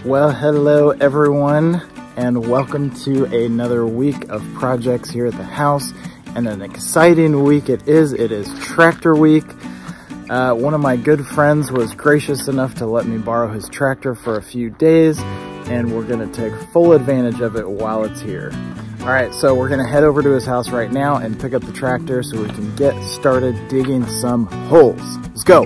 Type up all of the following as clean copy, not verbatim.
Well, hello everyone, and welcome to another week of projects here at the house, and an exciting week it is. It is tractor week. One of my good friends was gracious enough to let me borrow his tractor for a few days, and we're gonna take full advantage of it while it's here. All right, so we're gonna head over to his house right now and pick up the tractor so we can get started digging some holes. Let's go.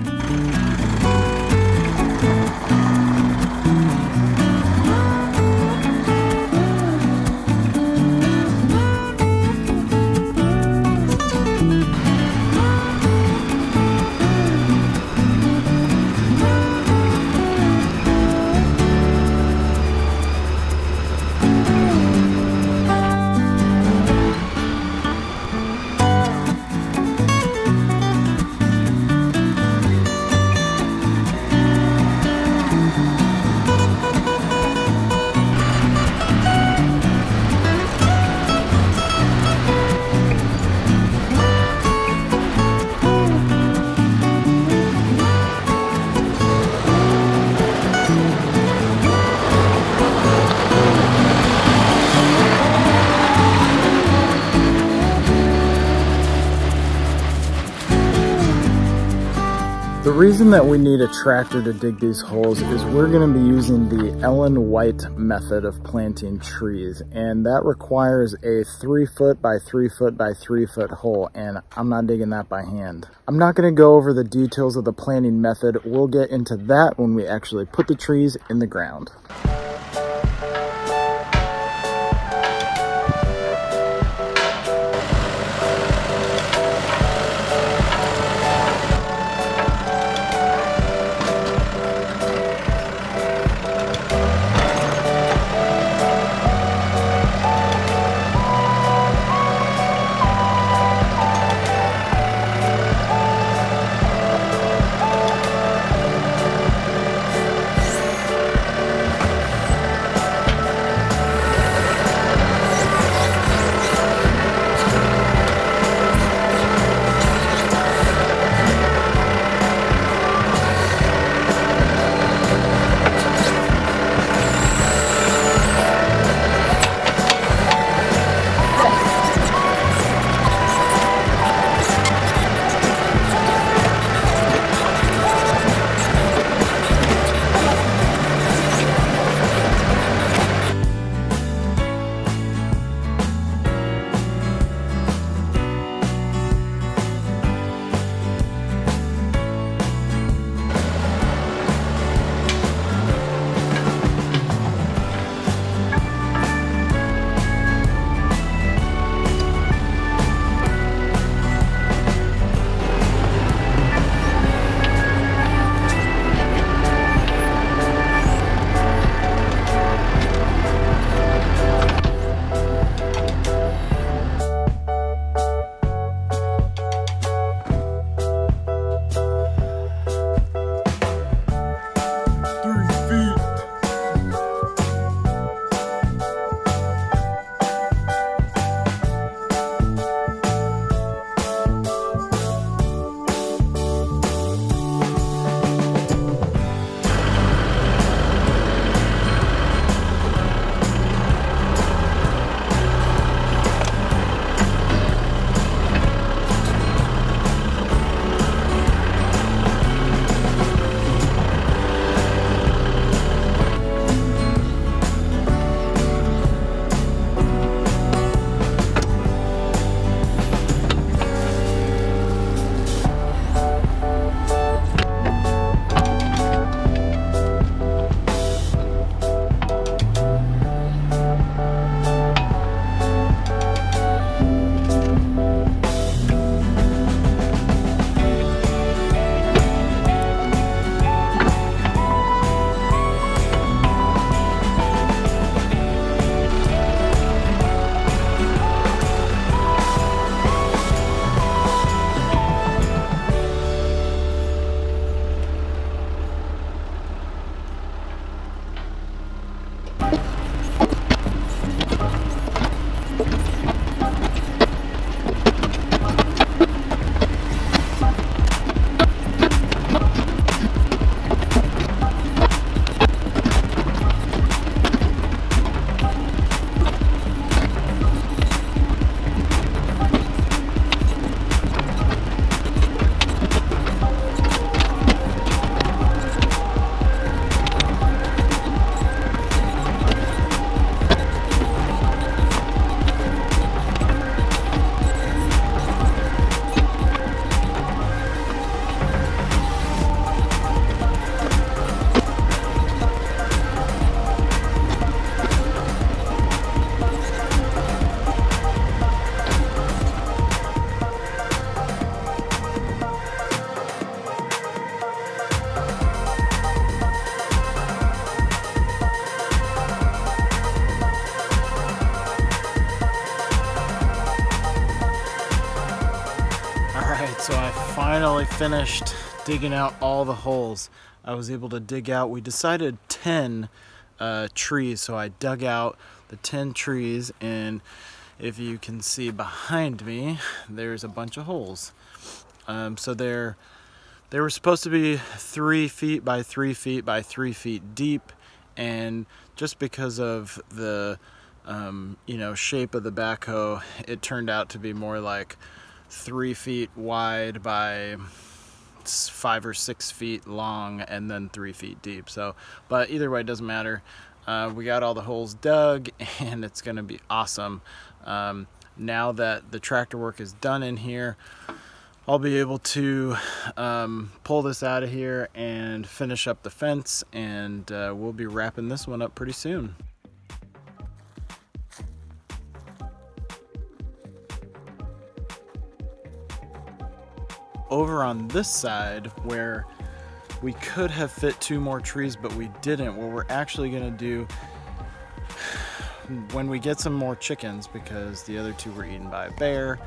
The reason that we need a tractor to dig these holes is we're going to be using the Ellen White method of planting trees, and that requires a 3-foot by 3-foot by 3-foot hole, and I'm not digging that by hand. I'm not going to go over the details of the planting method. We'll get into that when we actually put the trees in the ground. finally finished digging out all the holes. I was able to dig out, we decided 10 trees, so I dug out the 10 trees, and if you can see behind me, there's a bunch of holes. So they were supposed to be 3 feet by 3 feet by 3 feet deep, and just because of the shape of the backhoe, it turned out to be more like 3 feet wide by 5 or 6 feet long, and then 3 feet deep. So, but either way, it doesn't matter. We got all the holes dug, and it's going to be awesome. Now that the tractor work is done in here, I'll be able to pull this out of here and finish up the fence, and we'll be wrapping this one up pretty soon. Over on this side, where we could have fit 2 more trees, but we didn't, what we're actually gonna do when we get some more chickens, because the other 2 were eaten by a bear,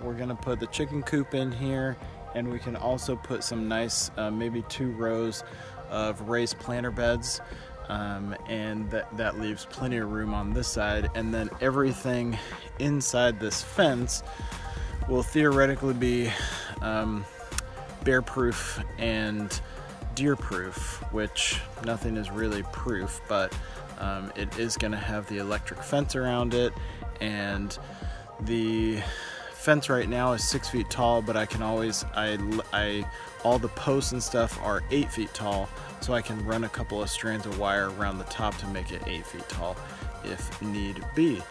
we're gonna put the chicken coop in here, and we can also put some nice, maybe 2 rows of raised planter beds, and that leaves plenty of room on this side, and then everything inside this fence will theoretically be bear proof and deer proof, which nothing is really proof, but it is going to have the electric fence around it, and the fence right now is 6 feet tall, but I can always, all the posts and stuff are 8 feet tall, so I can run a couple of strands of wire around the top to make it 8 feet tall if need be.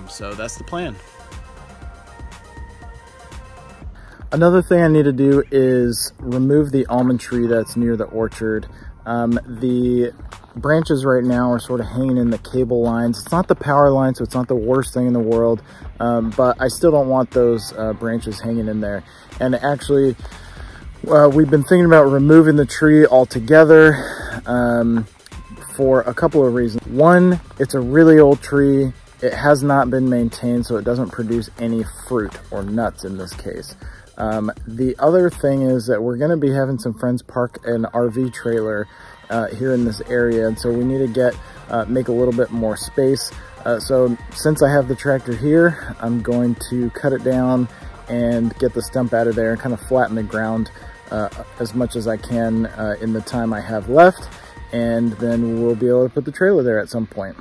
So that's the plan. Another thing I need to do is remove the almond tree that's near the orchard. The branches right now are sort of hanging in the cable lines. It's not the power line, so it's not the worst thing in the world, but I still don't want those branches hanging in there. And actually, we've been thinking about removing the tree altogether for a couple of reasons. One, it's a really old tree. It has not been maintained, so it doesn't produce any fruit or nuts in this case. The other thing is that we're going to be having some friends park an RV trailer here in this area, and so we need to make a little bit more space. So since I have the tractor here, I'm going to cut it down and get the stump out of there and kind of flatten the ground as much as I can in the time I have left, and then we'll be able to put the trailer there at some point.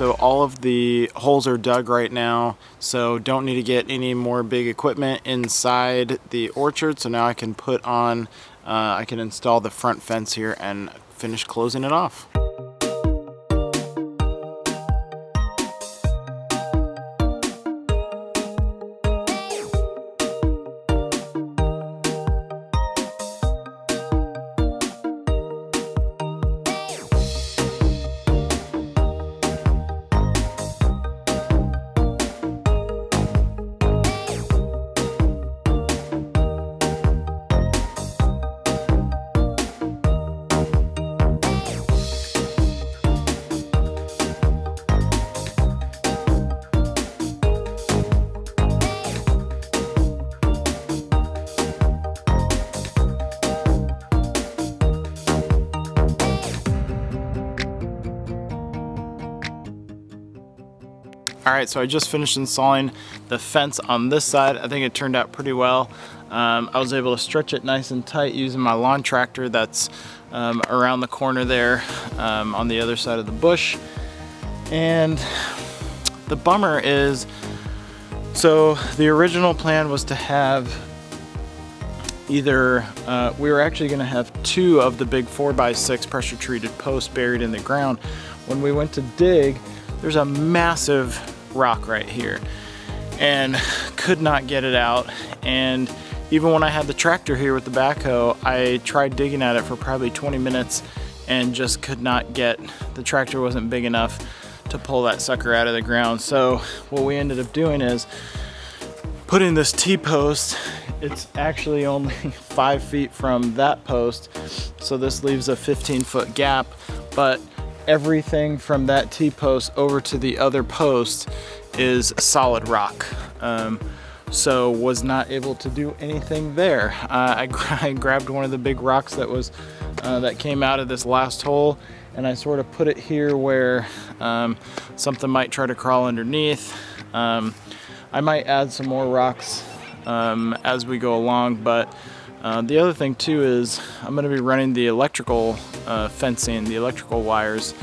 so all of the holes are dug right now, so don't need to get any more big equipment inside the orchard. So now I can put on, I can install the front fence here and finish closing it off. Alright, so I just finished installing the fence on this side. I think it turned out pretty well. I was able to stretch it nice and tight using my lawn tractor that's around the corner there on the other side of the bush. And the bummer is, so the original plan was to have either, we were actually going to have 2 of the big 4x6 pressure treated posts buried in the ground. When we went to dig, there's a massive rock right here and could not get it out. And even when I had the tractor here with the backhoe, I tried digging at it for probably 20 minutes and just could not get, the tractor wasn't big enough to pull that sucker out of the ground. So what we ended up doing is putting this T-post. It's actually only 5 feet from that post, so this leaves a 15-foot gap, but everything from that T-post over to the other post is solid rock. So was not able to do anything there. I grabbed one of the big rocks that was that came out of this last hole, and I sort of put it here where something might try to crawl underneath. I might add some more rocks as we go along, but the other thing too is I'm going to be running the electrical fencing, the electrical wires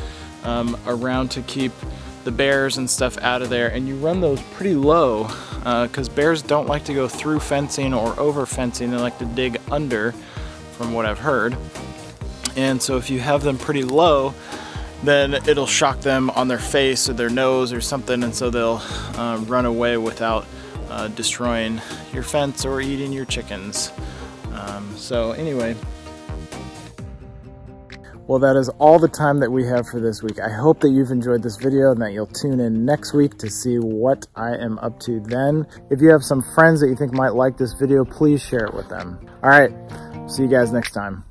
around to keep the bears and stuff out of there. And you run those pretty low because bears don't like to go through fencing or over fencing. They like to dig under, from what I've heard. And so if you have them pretty low, then it'll shock them on their face or their nose or something, and so they'll run away without destroying your fence or eating your chickens. So anyway, well, that is all the time that we have for this week. I hope that you've enjoyed this video and that you'll tune in next week to see what I am up to then. If you have some friends that you think might like this video, please share it with them. All right, see you guys next time.